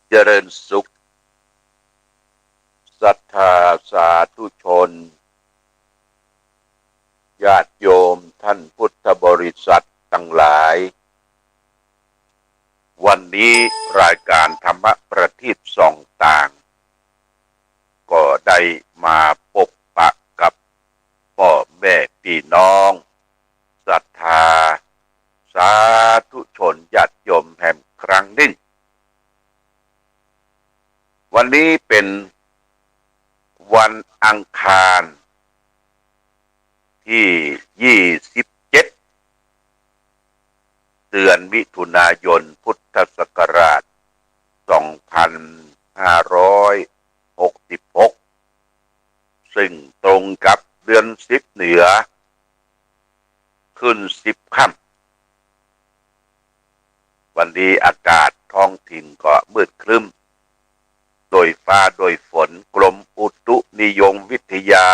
เจริญสุขศรัทธาสาธุชนญาติโยมท่านพุทธบริษัททั้งหลายวันนี้รายการธรรมประทีปส่องต่างก็ได้มาพบปะกับพ่อแม่พี่น้องศรัทธาสาธุชนญาติโยมแห่งครั้งหนึ่งวันนี้เป็นวันอังคารที่27เดือนมิถุนายนพุทธศักราช2566ซึ่งตรงกับเดือน10เหนือขึ้น10ค่ำวันนี้อากาศท้องถิ่นก็มืดครึ้มโดยฟ้าโดยฝนกรมอุตุนิยมวิทยา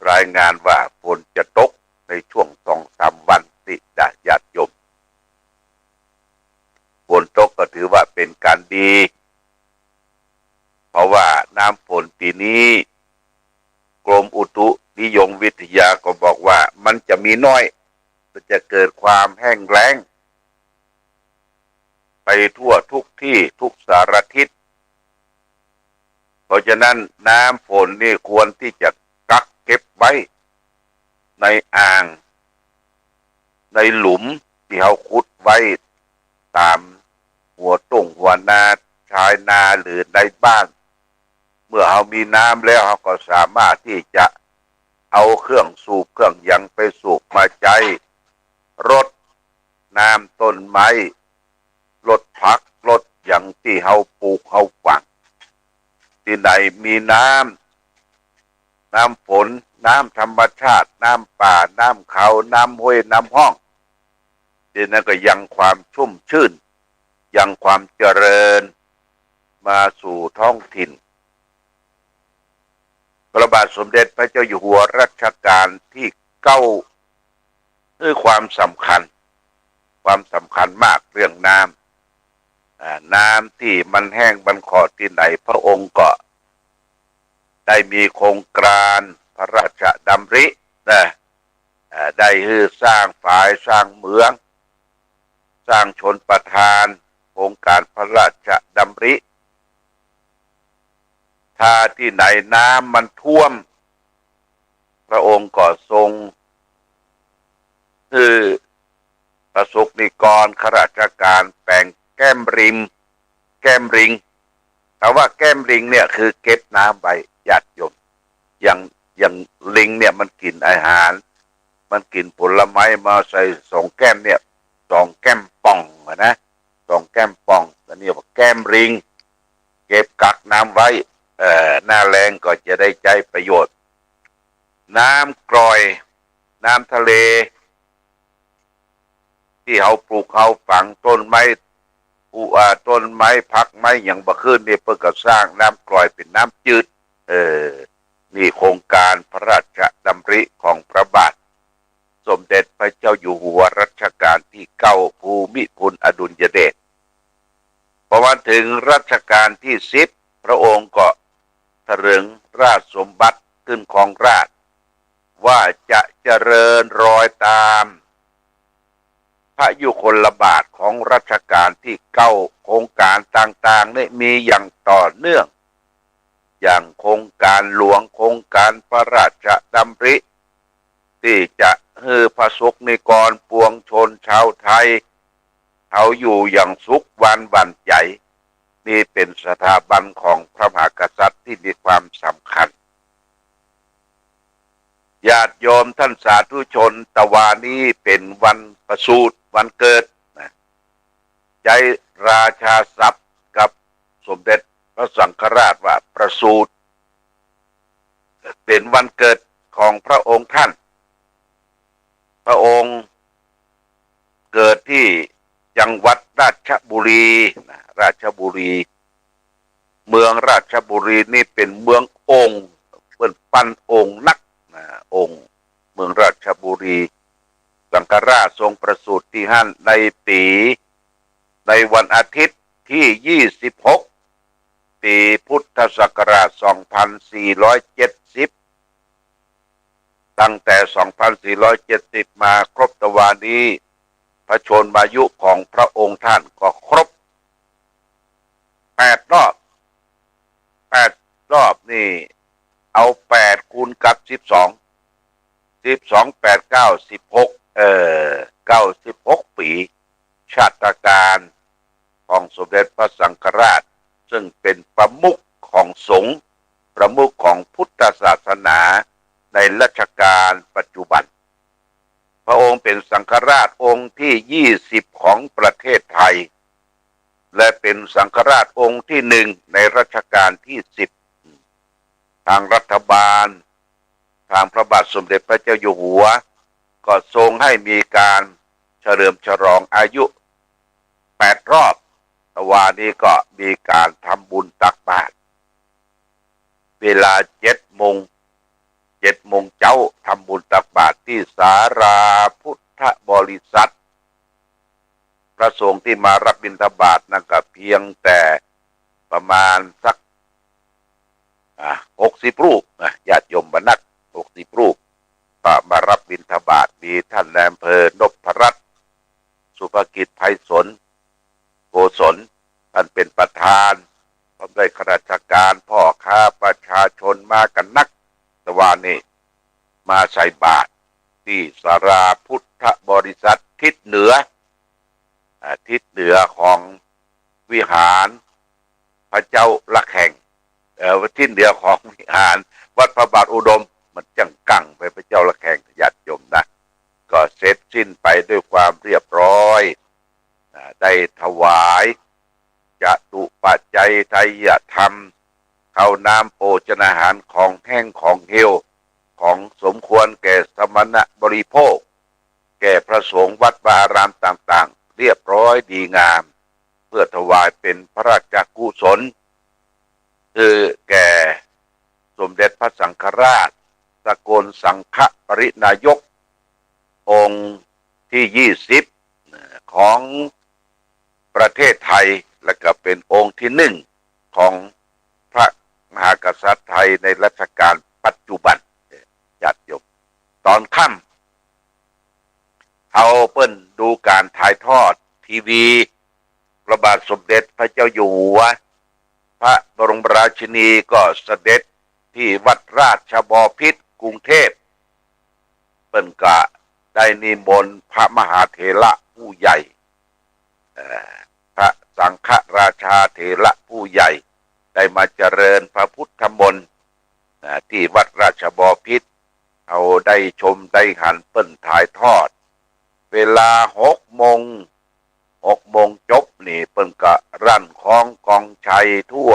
รายงานว่าฝนจะตกในช่วง 2-3 วันติดญาติโยมฝนตกก็ถือว่าเป็นการดีเพราะว่าน้ำฝนปีนี้กรมอุตุนิยมวิทยาก็บอกว่ามันจะมีน้อยจะเกิดความแห้งแล้งไปทั่วทุกที่ทุกสารทิศเพราะฉะนั้นน้ำฝนนี่ควรที่จะกักเก็บไว้ในอ่างในหลุมที่เขาขุดไว้ตามหัวต้งหัวนาชายนาหรือในบ้านเมื่อเขามีน้ำแล้วเขาก็สามารถที่จะเอาเครื่องสูบเครื่องยังไปสูบมาใจรดน้ำต้นไม้รดผักรดอย่างที่เขาปลูกเขาฝังที่ไหนมีน้ำฝนน้ำธรรมชาติน้ำป่าน้ำเขาน้ำห้วยน้ำห้องที่นั่นก็ยังความชุ่มชื่นยังความเจริญมาสู่ท้องถิ่นพระบาทสมเด็จพระเจ้าอยู่หัวรัชกาลที่9ด้วยความสำคัญมากเรื่องน้ำที่มันแห้งมันขอดที่ไหนพระองค์ก็ได้มีโครงการพระราชดำริได้สร้างฝายสร้างเมืองสร้างชนประทานโครงการพระราชดำริถ้าที่ไหนน้ำมันท่วมพระองค์ก็ทรงประสบนิกรข้าราชการแปลงแก้มริงแต่ว่าแก้มริงเนี่ยคือเก็บน้ำไว้ญาติโยมอย่างลิงเนี่ยมันกินอาหารมันกินผลไม้มาใส่2 แก้มเนี่ย2 แก้มป่องนะ2 แก้มป่องอันนี้ว่าแก้มริงเก็บกักน้ำไว้หน้าแล้งก็จะได้ใช้ประโยชน์น้ำกร่อยน้ำทะเลที่เขาปลูกเขาฝังต้นไม้พักไม้อย่างบะขึ้นนี่เพื่อก็สร้างน้ำกร่อยเป็นน้ำจืดนี่โครงการพระราชดำริของพระบาทสมเด็จพระเจ้าอยู่หัวรัชกาลที่9ภูมิพลอดุลยเดชพอมาถึงรัชกาลที่10พระองค์ก็เถลิงราชสมบัติขึ้นของราชว่าจะเจริญรอยตามพระยุคลบาทของรัชกาลที่9โครงการต่างๆนี่มีอย่างต่อเนื่องอย่างโครงการหลวงโครงการพระราชดำริที่จะให้พระสงฆ์นิกรปวงชนชาวไทยเขาอยู่อย่างสุขวันบันใจนี่เป็นสถาบันของพระมหากษัตริย์ที่มีความสำคัญญาติโยมท่านสาธุชนตะวานี้เป็นวันประสูติวันเกิดใจราชาทรัพย์กับสมเด็จพระสังฆราชว่าประสูติเป็นวันเกิดของพระองค์ท่านพระองค์เกิดที่จังหวัดราชบุรีเมืองราชบุรีนี่เป็นเมืององค์เป็นปั้นองค์นักองค์เมืองราชบุรีสังฆราชทรงประสูติที่นั่นในวันอาทิตย์ ที่ 26 ปีพุทธศักราช 2470 ตั้งแต่ 2470 มาครบตะวันนี้พระชนมายุของพระองค์ท่านก็ครบ8 รอบ8 รอบนี่เอา8คูณกับ12 8 9 16 96 ปีชาตการของสมเด็จพระสังฆราชซึ่งเป็นประมุขของสงฆ์ประมุขของพุทธศาสนาในรัชกาลปัจจุบันพระองค์เป็นสังฆราชองค์ที่ 20 ของประเทศไทยและเป็นสังฆราชองค์ที่1ในรัชกาลที่ 10ทางรัฐบาลทางพระบาทสมเด็จพระเจ้าอยู่หัวก็ทรงให้มีการเฉลิมฉลองอายุ8 รอบตะวันนี้ก็มีการทำบุญตักบาตรเวลา7 โมงเจ้าทำบุญตักบาตรที่ศาลาพุทธบริษัทพระสงฆ์ที่มารับบิณฑบาตนั่นก็เพียงแต่ประมาณสัก60 รูปญาติโยมบรรณัก60 รูปก็มารับบิณฑบาตมีท่านนายอำเภอนพรัตน์สุภกิจไพศาลโกศลท่านเป็นประธานพร้อมด้วยข้าราชการพ่อค้าประชาชนมากันนักตะวันนี้มาใส่บาตรที่ศาลาพุทธบริษัททิศเหนือของวิหารพระเจ้าละแข่งทิศเหนือของวิหารวัดพระบาทอุดมมันจังกังไปพระเจ้าละแข่งญาติโยมนะก็เสร็จสิ้นไปด้วยความเรียบร้อยได้ถวายจตุปัจจัยไทยธรรมข้าวน้ำโภชนาหารของแห้งของเฮลของสมควรแก่สมณะบริโภคแก่พระสงฆ์วัดวาอารามต่างๆเรียบร้อยดีงามเพื่อถวายเป็นพระราชกุศลคือแก่สมเด็จพระสังฆราชสกลสังฆปรินายกองค์ที่ 20ของประเทศไทยและก็เป็นองค์ที่1ของพระมหากษัตริย์ไทยในรัชกาลปัจจุบันญาติโยมตอนค่ำเขาเปิ้นดูการถ่ายทอดทีวีพระบาทสมเด็จพระเจ้าอยู่หัวพระบรมราชินีก็เสด็จที่วัดราชบพิตรกรุงเทพเปิ้นกะได้นิมนต์พระมหาเถระผู้ใหญ่พระสังฆราชาเถระผู้ใหญ่ได้มาเจริญพระพุทธมนต์ที่วัดราชบพิตรเอาได้ชมได้หันเปิ้นถ่ายทอดเวลา6 โมงจบนี่เปิ้นก็รั่นของกองชัยทั่ว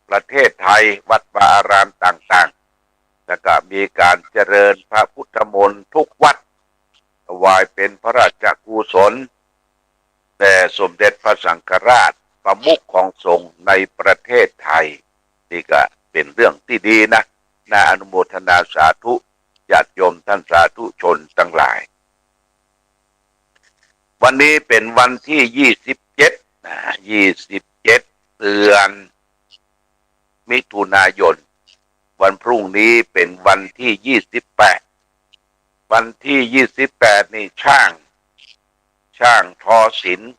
ประเทศไทยวัดวาอารามต่างๆแล้วก็มีการเจริญพระพุทธมนต์ทุกวัดถวายเป็นพระราชกุศลแต่สมเด็จพระสังฆราชประมุขของสงฆ์ในประเทศไทยนี่ก็เป็นเรื่องที่ดีนะน่าอนุโมทนาสาธุญาติโยมท่านสาธุชนทั้งหลายวันนี้เป็นวันที่27เดือนมิถุนายนวันพรุ่งนี้เป็นวันที่28วันที่28นี่ช่างทอศิลป์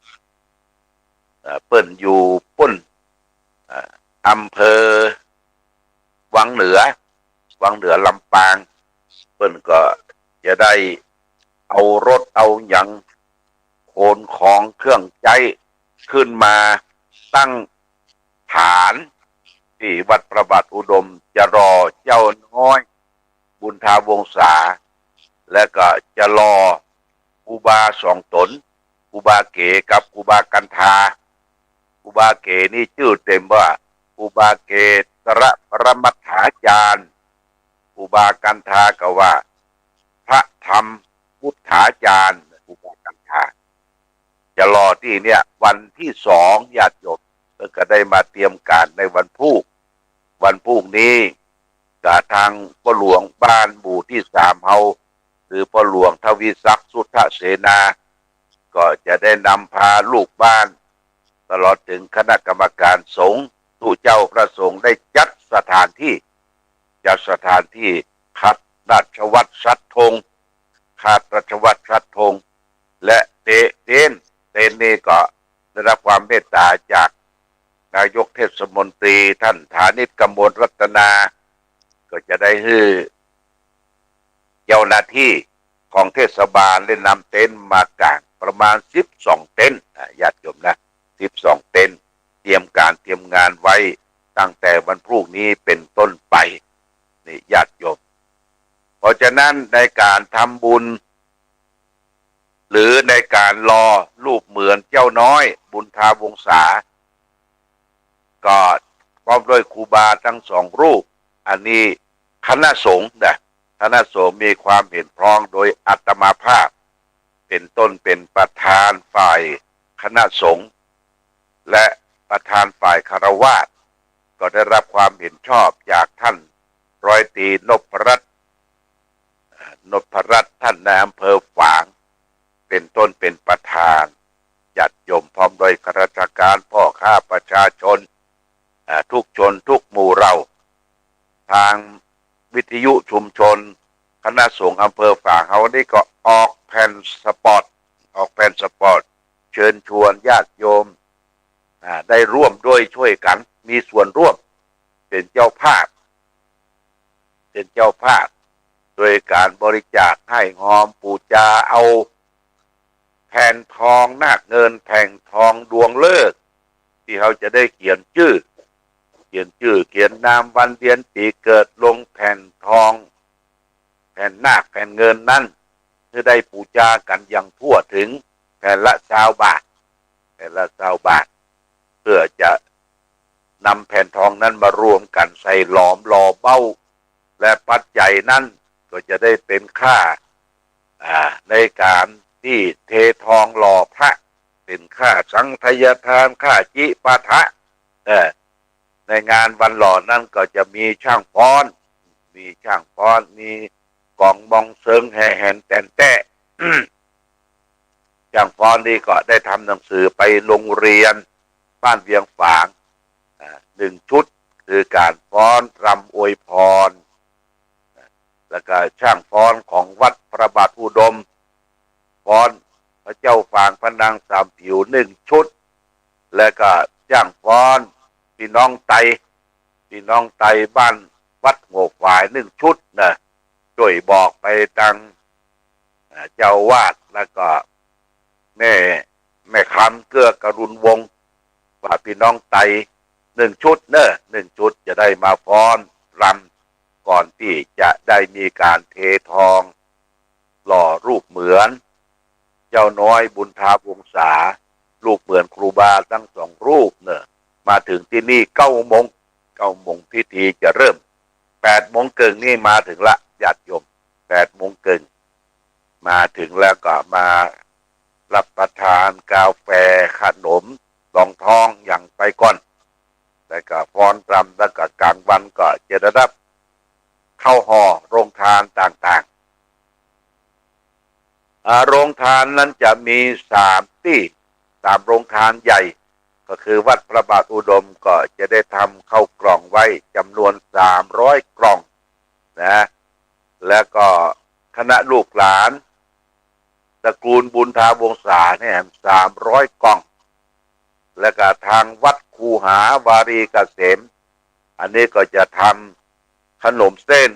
เปิ้นอยู่ปุ้นอำเภอวังเหนือลำปางเปิ้นก็จะได้เอารถเอาหยังโขนของเครื่องใจขึ้นมาตั้งฐานที่วัดพระบาทอุดมจะรอเจ้าน้อยบุญทาวงศาและก็จะรอครูบา2 ตนครูบาเก๋กับครูบากันธาครูบาเก๋นี่ชื่อเต็มว่าครูบาเกตระปรมัตถาจารย์ครูบากันธาก็ว่าพระธรรมพุทธาจารย์ครูบากันธาจะรอที่เนี่ยวันที่2ญาติโยมก็ได้มาเตรียมการในวันพรุ่งนี้กับทางพ่อหลวงบ้านหมู่ที่3เฮาหรือพ่อหลวงทวีศักดิ์สุทธเสนาก็จะได้นำพาลูกบ้าน ตลอดถึงคณะกรรมการสงฆ์ผู้เจ้าพระสงฆ์ได้จัดสถานที่คัดราชวัตรชัดธงและเต้นนี่ก็ได้รับความเมตตาจากนายกเทศมนตรีท่านฐานิชกมลรัตนาก็จะได้ให้เจ้าหน้าที่ของเทศบาลได้นำเต็นท์มากางประมาณ12เต็นท์ญาติโยมนะ12เต็นท์เตรียมงานไว้ตั้งแต่วันพรุ่งนี้เป็นต้นไปนี่ญาติโยมเพราะฉะนั้นในการทำบุญหรือในการรอรูปเหมือนเจ้าน้อยบุญทาวงศาก็พร้อมด้วยครูบาทั้งสองรูปอันนี้คณะสงฆ์มีความเห็นพ้องโดยอาตมาภาพเป็นต้นเป็นประธานฝ่ายคณะสงฆ์และประธานฝ่ายคฤหัสถ์ก็ได้รับความเห็นชอบจากท่านร้อยตรีนพรัตน์ท่านนายอำเภอฝางเป็นต้นเป็นประธานญาติโยมพร้อมโดยข้าราชการพ่อค้าประชาชนทุกชนทุกหมู่เราทางวิทยุชุมชนคณะสงฆ์อำเภอฝางเขานี่ก็ออกแผ่นสปอตเชิญชวนญาติโยมได้ร่วมด้วยช่วยกันมีส่วนร่วมเป็นเจ้าภาพโดยการบริจาคให้หอมปูจาเอาแผ่นทองนาคเงินแผ่นทองดวงเลิกที่เขาจะได้เขียนชื่อเขียนนามวันเดือนปีเกิดลงแผ่นทองแผ่นนาคแผ่นเงินนั้นจะได้ปูจากันอย่างทั่วถึงแผ่นละ20 บาทเพื่อจะนำแผ่นทองนั้นมารวมกันใส่หลอมหล่อเบ้าและปัจจัยนั้นก็จะได้เป็นค่าในการที่เททองหล่อพระเป็นค่าสังฆทานค่าจิปาถะในงานวันหล่อนั้นก็จะมีช่างฟ้อนมีกองมองเซิงแห่แหนแต่นแต้ ช่างฟ้อนนี่ก็ได้ทำหนังสือไปโรงเรียนบ้านเวียงฝาง1 ชุดคือการฟ้อนรำอวยพรแล้วก็ช่างฟ้อนของวัดพระบาทอุดมฟ้อนพระเจ้าฝางพระนางสามผิว1 ชุดแล้วก็จ้างฟ้อนพี่น้องไตบ้านวัดหัวฝาย1 ชุดนะช่วยบอกไปทางเจ้าวาดแล้วก็แม่คำเกื้อกรุณวงศ์ว่าพี่น้องไต1 ชุด1 ชุดจะได้มาฟ้อนรำก่อนที่จะได้มีการเททองหล่อรูปเหมือนเจ้าน้อยบุญทาวงศารูปเหมือนครูบาทั้ง2 รูปมาถึงที่นี่9 โมงพิธีจะเริ่ม8 โมงครึ่งนี่มาถึงละญาติโยม8 โมงครึ่งมาถึงแล้วก็มารับประทานกาแฟขนมรองท้องอย่างไปก่อนแล้วก็ฟ้อนรำแล้วก็กลางวันก็จะได้รับข้าวห่อโรงทานต่างๆโรงทานนั้นจะมี3 ที่3 โรงทานใหญ่ก็คือวัดพระบาทอุดมก็จะได้ทำข้าวกล่องไว้จำนวน300 กล่องนะแล้วก็คณะลูกหลานตระกูลบุญทาวงศาเนี่ย300 กล่องและก็ทางวัดคูหาวารีเกษมอันนี้ก็จะทำขนมเส้น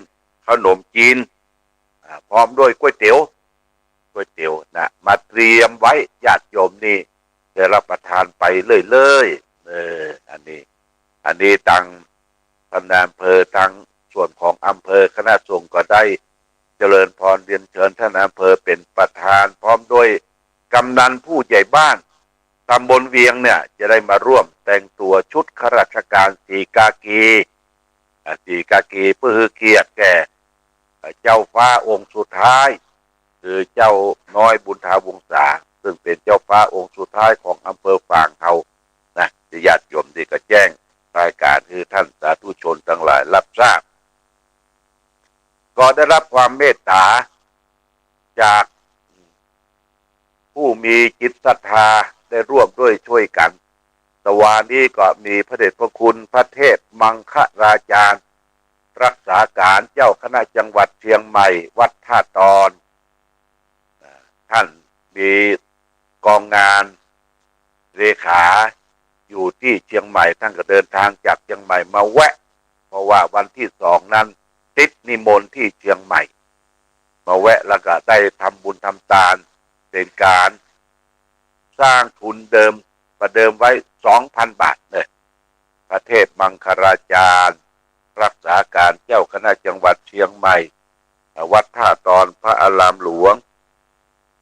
ขนมจีนพร้อมด้วยก๋วยเตี๋ยวนะมาเตรียมไว้ญาติโยมนี่ได้รับประทานไปเลยอันนี้ทางท่านนายอำเภอทางส่วนของอำเภอคณะสงฆ์ก็ได้เจริญพรเรียนเชิญท่านนายอำเภอเป็นประธานพร้อมด้วยกำนันผู้ใหญ่บ้านตำบลเวียงเนี่ยจะได้มาร่วมแต่งตัวชุดข้าราชการสีกากีเพื่อเกียรติแก่เจ้าฟ้าองค์สุดท้ายคือเจ้าน้อยบุญทาวงศาซึ่งเป็นเจ้าฟ้าองค์สุดท้ายของอำเภอฝางเขานะญาติโยมที่ก็แจ้งรายการคือท่านสาธุชนทั้งหลายรับทราบก็ได้รับความเมตตาจากผู้มีจิตศรัทธาได้ร่วมด้วยช่วยกัน ตวานี้ก็มีพระเดชพระคุณพระเทพมังคราจารย์รักษาการเจ้าคณะจังหวัดเชียงใหม่วัดท่าตอนท่านมีกองงานเลขาอยู่ที่เชียงใหม่ท่านก็เดินทางจากเชียงใหม่มาแวะเพราะว่าวันที่2นั้นติดนิมนต์ที่เชียงใหม่มาแวะแล้วก็ได้ทำบุญทำทานเป็นการสร้างทุนเดิมประเดิมไว้ 2,000 บาทเลยพระเทพมังคลาจารย์รักษาการเจ้าคณะจังหวัดเชียงใหม่วัดท่าตอนพระอารามหลวง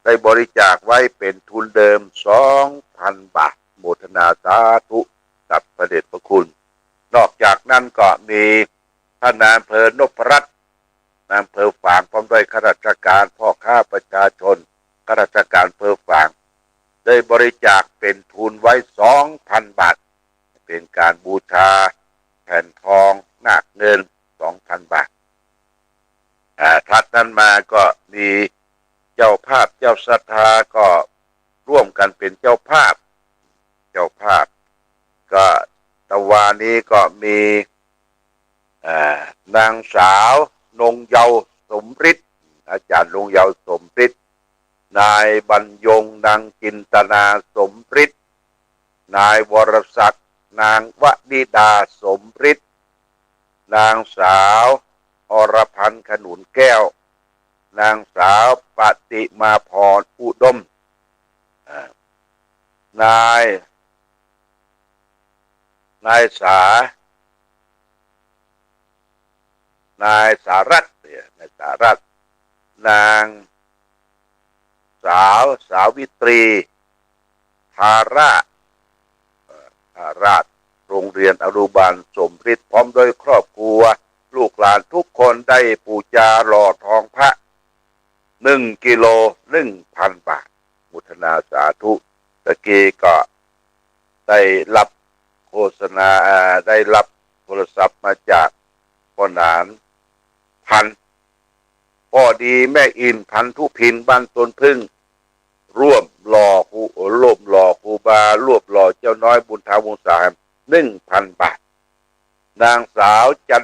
ได้บริจาคไว้เป็นทุนเดิม 2,000 บาทโมทนาสาธุกับพระเดชพระคุณนอกจากนั้นก็มีท่านนายอำเภอนพรัตน์นายอำเภอฝางพร้อมด้วยข้าราชการพ่อค้าประชาชนข้าราชการอำเภอฝางได้บริจาคเป็นทุนไว้ 2,000 บาทเป็นการบูชาแผ่นทองนาคเงิน 2,000 บาทถัดนั้นมาก็มีเจ้าภาพเจ้าศรัทธาก็ร่วมกันเป็นเจ้าภาพก็ตะวานี้ก็มีนางสาวนงเยาว์สมฤทธิ์อาจารย์นงเยาว์สมฤทธิ์นายบรรยงนางจินตนาสมฤทธิ์นายวรศักดิ์นางวนิดาสมฤทธิ์นางสาวอรพันธ์ขนุนแก้วนางสาวปฏิมาพรอุดมนายสารัตน์นางสาวิตรีธาราชโรงเรียนอนุบาลสมฤทธิ์พร้อมด้วยครอบครัวลูกหลานทุกคนได้ปูจาหล่อทองพระ1 กิโล 1,000 บาทมุทนาสาธุตะกี้ก็ได้รับโฆษณาได้รับโทรศัพท์มาจากพ่อหนานพันพ่อดีแม่อินพันธุพินบ้านตนพึ่งร่วมหล่อครูบารวบหล่อเจ้าน้อยบุญทาวงศา 1,000 บาทนางสาวจัน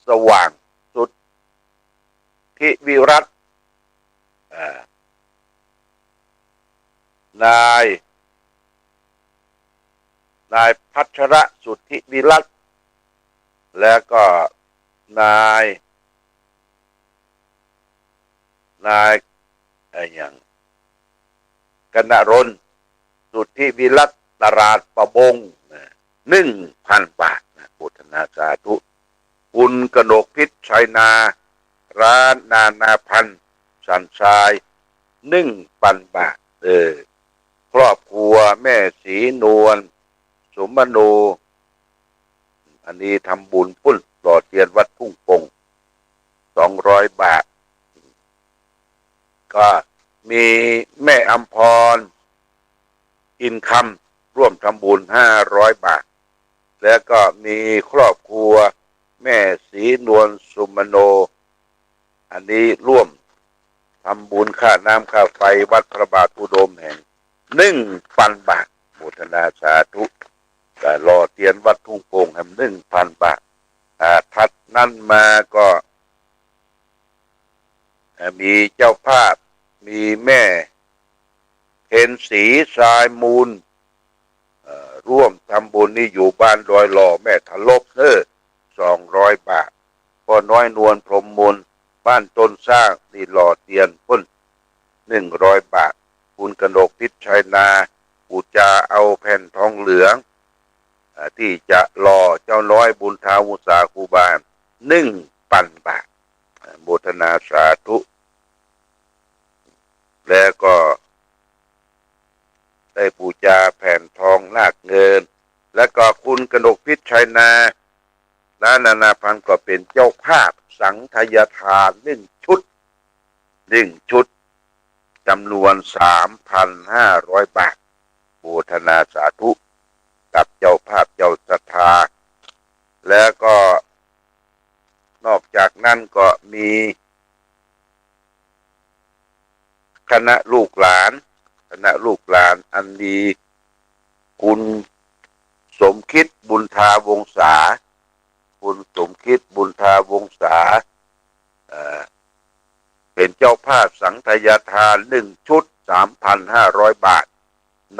สว่างสุดทิวิรัตน์นายพัชระสุทธิวิรัตน์แล้วก็นายอย่างกนรนสุทธิวิรัตน์ตราดประบง 1,000 บาทโฆษณาสาธุคุณกนกพิษชัยนาร้านนาพันธ์สันทราย 1,000 บาทครอบครัวแม่ศรีนวลสมโนอันนี้ทำบุญปุ้นหล่อเทียนวัดทุ่งปง200 บาทก็มีแม่อำพรอินคำร่วมทำบุญ500 บาทแล้วก็มีครอบครัวแม่ศรีนวลสุมโนอันนี้ร่วมทำบุญค่าน้ำค่าไฟวัดพระบาทอุดมแห่ง 1,000 บาทโมทนาสาธุแต่รอเทียนวัดทุ่งโป่งแห่ง 1,000 บาทถัดนั้นมาก็มีเจ้าภาพมีแม่เพ็ญศรีทรายมูลร่วมทำบุญนี่อยู่บ้านดอยหล่อแม่ทะลบ200 บาทพ่อน้อยนวลพรหมมนบ้านต้นสร้างนี่หล่อเตียนพ้น100 บาทคุณกนกพิษชัยนาปูจาเอาแผ่นทองเหลืองที่จะหล่อเจ้าน้อยบุญทาวุษาคูบา 1,000 บาทโมทนาสาธุแล้วก็ได้ปูจาแผ่นทองนาคเงินแล้วก็คุณกนกพิษชัยนาและนาพันธ์ก็เป็นเจ้าภาพสังฆทาน1 ชุดจำนวน 3,500 บาทโมทนาสาธุกับเจ้าภาพเจ้าศรัทธาแล้วก็นอกจากนั้นก็มีคณะลูกหลานอันนี้คุณ คิดบุญทาวงศาคุณสมคิดบุญทาวงศาเป็นเจ้าภาพสังฆยทาน1 ชุด 3,500 บาท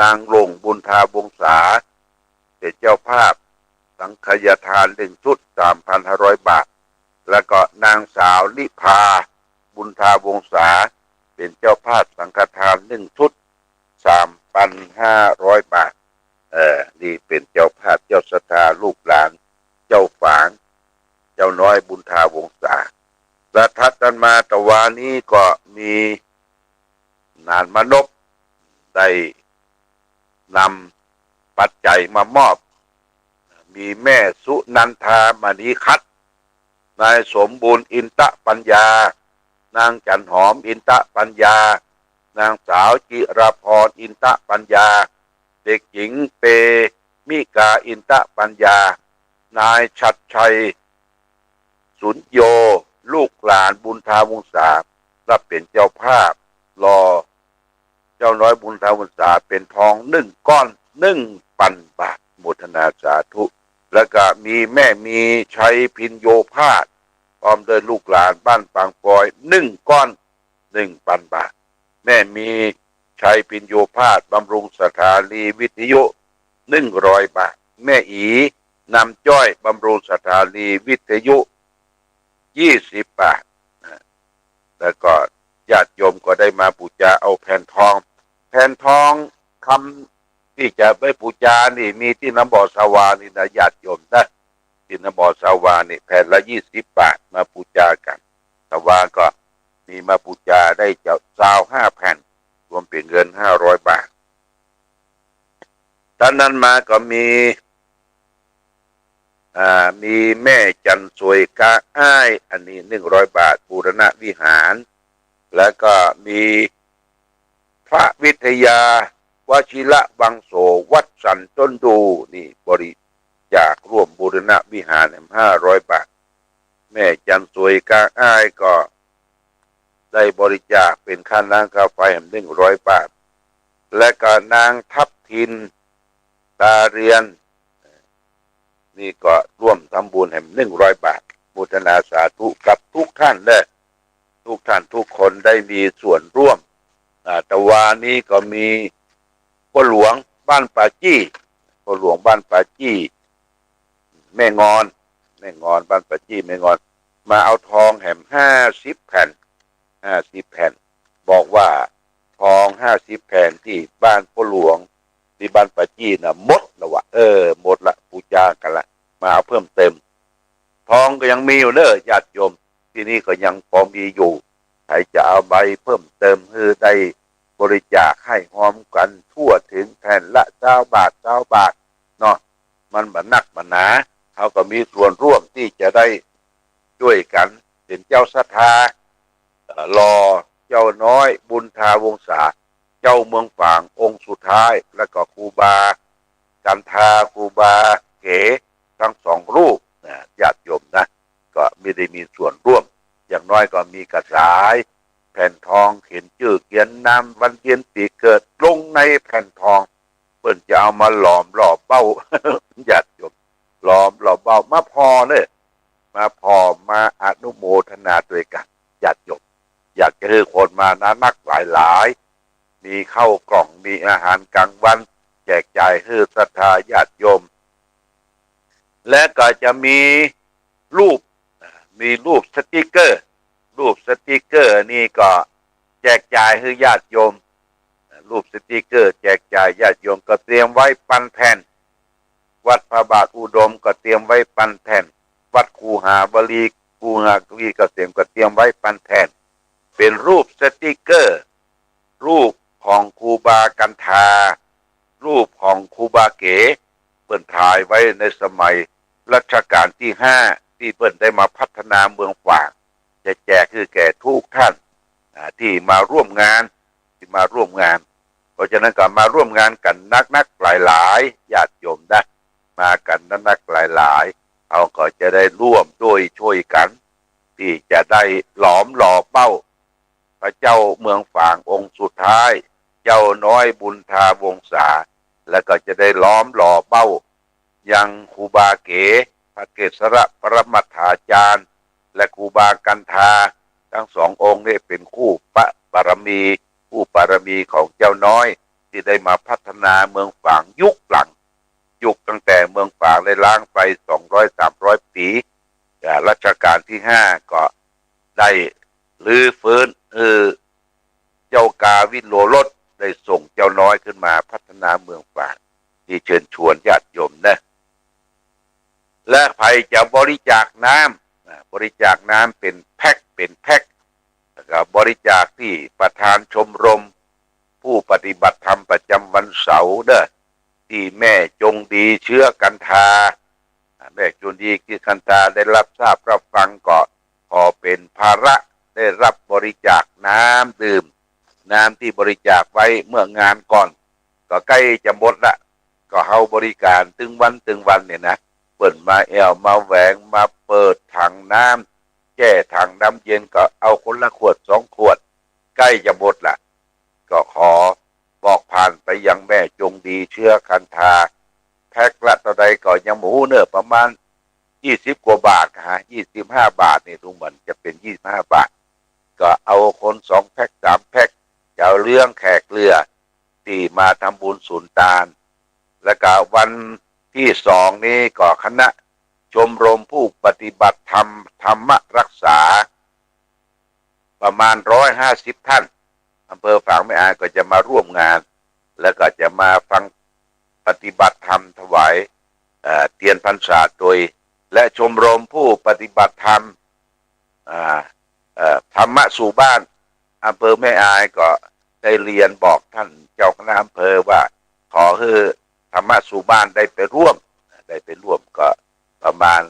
นางลงบุญทาวงศาเป็นเจ้าภาพสังฆยทาน1 ชุด 3,500 บาทแล้วก็นางสาวนิพาบุญทาวงศาเป็นเจ้าภาพสังฆทาน1 ชุด 3,500 บาทนี่เป็นเจ้าภาพเจ้าศรัทธาลูกหลานเจ้าฝางเจ้าน้อยบุญทาวงศาและทัดกันมาตะวานี้ก็มีนานมนพได้นำปัจจัยมามอบมีแม่สุนันทามณีคัตนายสมบูรณ์อินตะปัญญานางจันหอมอินตะปัญญานางสาวจิราพรอินตะปัญญาเด็กหญิงเปมิกาอินตะปัญญานายชัดชัยสุนโยลูกหลานบุญทาวงศารับเป็นเจ้าภาพรอเจ้าน้อยบุญทาวงศาเป็นทอง1 ก้อน1,000 บาทโมทนาสาธุแล้วก็มีแม่มีชัยพินโยภาสพร้อมด้วยลูกหลานบ้านปางปอย1 ก้อน 1,000 บาทแม่มีชัยพินโยภาสบำรุงสถานีวิทยุ100 บาทแม่อีนำจ้อยบำรุงสถานีวิทยุ20 บาทแล้วก็ญาติโยมก็ได้มาบูชาเอาแผ่นทองคำที่จะไปบูชานี่มีที่น้ำบ่อสวานี่นะญาติโยมนะที่น้ำบ่อสวานี่แผ่นละ20 บาทมาบูชากันสวาก็มีมาบูชาได้เจ้า25 แผ่นรวมเป็นเงิน500 บาทตอนนั้นมาก็มีแม่จันสวยกาอ้ายอันนี้100 บาทบูรณะวิหารแล้วก็มีพระวิทยาวชิระวังโสวัดสันต้นดูนี่บริจาคร่วมบูรณะวิหาร500 บาทแม่จันสวยกาอ้ายก็ได้บริจาคเป็นค่าน้ำค่าไฟ100 บาทและก็นางทับทินตาเรียนนี่ก็ร่วมทำบุญให้100 บาทบูชนาสาธุกับทุกท่านเลยทุกท่านทุกคนได้มีส่วนร่วมตะวานี้ก็มีพ่อหลวงบ้านป่าจี้พ่อหลวงบ้านป่าจี้แม่งอนบ้านป่าจี้แม่งอนมาเอาทองแหม50 แผ่น50 แผ่นบอกว่าทอง50 แผ่นที่บ้านพ่อหลวงที่บ้านป่าจี้น่ะหมดแล้ววะหมดละบูชากันละมาเอาเพิ่มเติมทองก็ยังมีอยู่เนอะญาติโยมที่นี่ก็ยังพอมีอยู่ใครจะเอาใบเพิ่มเติมคือได้บริจาคให้พร้อมกันทั่วถึงแผ่นละ9 บาทเนาะมันบันนักบันหนาเขาก็มีส่วนร่วมที่จะได้ช่วยกันเป็นเจ้าศรัทธารอเจ้าน้อยบุญทาวงศาเจ้าเมืองฝางองค์สุดท้ายแล้วก็ครูบากันทาครูบาเก๋ทั้ง2 รูปญาติโยมนะก็ไม่ได้มีส่วนร่วมอย่างน้อยก็มีกระสายแผ่นทองเขียนชื่อเขียนนามวันเดือนปีเกิดลงในแผ่นทองเพิ่นจะเอามาหลอมหล่อเบ้า ญาติโยมหลอมหล่อเบ้ามาพอเลยมาพอมาอนุโมทนาด้วยกันญาติโยมอยากจะให้คนมานะนักหลายมีข้าวกล่องมีอาหารกลางวันแจกจ่ายให้ศรัทธาญาติโยมและก็จะมีรูปสติกเกอร์นี่ก็แจกจ่ายให้ญาติโยมรูปสติกเกอร์แจกจ่ายญาติโยมก็เตรียมไว้ปันแผ่นวัดพระบาทอุดมก็เตรียมไว้ปันแผ่นวัดคูหาบรีเกษมก็เตรียมไว้ปันแผ่นเป็นรูปสติกเกอร์รูปของครูบากันทารูปของครูบาเก๋เปิ้นถ่ายไว้ในสมัยรัชกาลที่5ที่เปิ้นได้มาพัฒนาเมืองฝางจะแจกคือแก่ทุกท่านที่มาร่วมงานเพราะฉะนั้นก็มาร่วมงานกันนักหลายญาติโยมนะมากันนักหลายเอาก็จะได้ร่วมด้วยช่วยกันที่จะได้หลอมหล่อเป้าพระเจ้าเมืองฝางองค์สุดท้ายเจ้าน้อยบุญทาวงศาแล้วก็จะได้ล้อมหล่อเป้า ยังครูบาเก๋พระเกศระปรมัตถาจารย์และครูบากันธาทั้งสององค์นี่เป็นคู่พระบารมีผู้บารมีของเจ้าน้อยที่ได้มาพัฒนาเมืองฝางยุคหลังยุคตั้งแต่เมืองฝางได้ล้างไป200-300 ปีรัชกาลที่5ก็ได้ลื้อฟื้นเจ้ากาวิโรรสได้ส่งเจ้าน้อยขึ้นมาพัฒนาเมืองฝางที่เชิญชวนญาติโยมนะและใครจะบริจาคน้ำบริจาคน้ำเป็นแพ็คแล้วก็บริจาคที่ประธานชมรมผู้ปฏิบัติธรรมประจำวันเสาร์เด้อที่แม่จงดีเชื้อกันทาแม่จงดีเชื้อกันทาได้รับทราบรับฟังก็พอเป็นภาระได้รับบริจาคน้ำดื่มน้ำที่บริจาคไว้เมื่องานก่อนก็ใกล้จะหมดละก็เฮาบริการตึงวันเนี่ยนะเปิดมามาแหวงมาเปิดถังน้ำแก้ถังน้ำเย็นก็เอาคนละขวด2 ขวดใกล้จะหมดละก็ขอบอกผ่านไปยังแม่จงดีเชื้อคันธาแพ็คละต่อใดก็ยังหมูเนื้อประมาณ20 กว่าบาท25 บาทนี่ทุกมันจะเป็น25 บาทก็เอาคน2 แพ็ค3 แพ็คจะเอาเรื่องแขกเรือที่มาทำบุญสุนทานแล้วก็วันที่2นี้ก็คณะชมรมผู้ปฏิบัติธรรมธรรมรักษาประมาณ150 ท่านอำเภอฝางไม่อายก็จะมาร่วมงานแล้วก็จะมาฟังปฏิบัติธรรมถวายเทียนพรรษาโดยและชมรมผู้ปฏิบัติธรรมธรรมะสู่บ้านอำเภอแม่อายก็ได้เรียนบอกท่านเจ้าคณะอำเภอว่าขอให้ธรรมะสู่บ้านได้ไปร่วมก็ประมาณ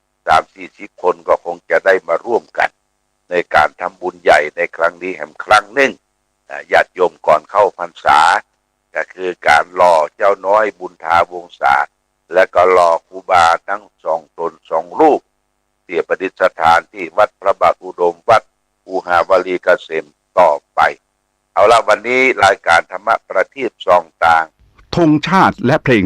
30-40 คนก็คงจะได้มาร่วมกันในการทำบุญใหญ่ในครั้งนี้แห่งครั้งหนึ่งญาติโยมก่อนเข้าพรรษาก็คือการรอเจ้าน้อยบุญทาวงศาและก็รอครูบาทั้ง2 ตน 2 รูปเสียประดิษฐานที่วัดพระบาทอุดมวัดอูหาวลีเกษมต่อไปเอาละวันนี้รายการธรรมะประทีปส่องต่างธงชาติและเพลง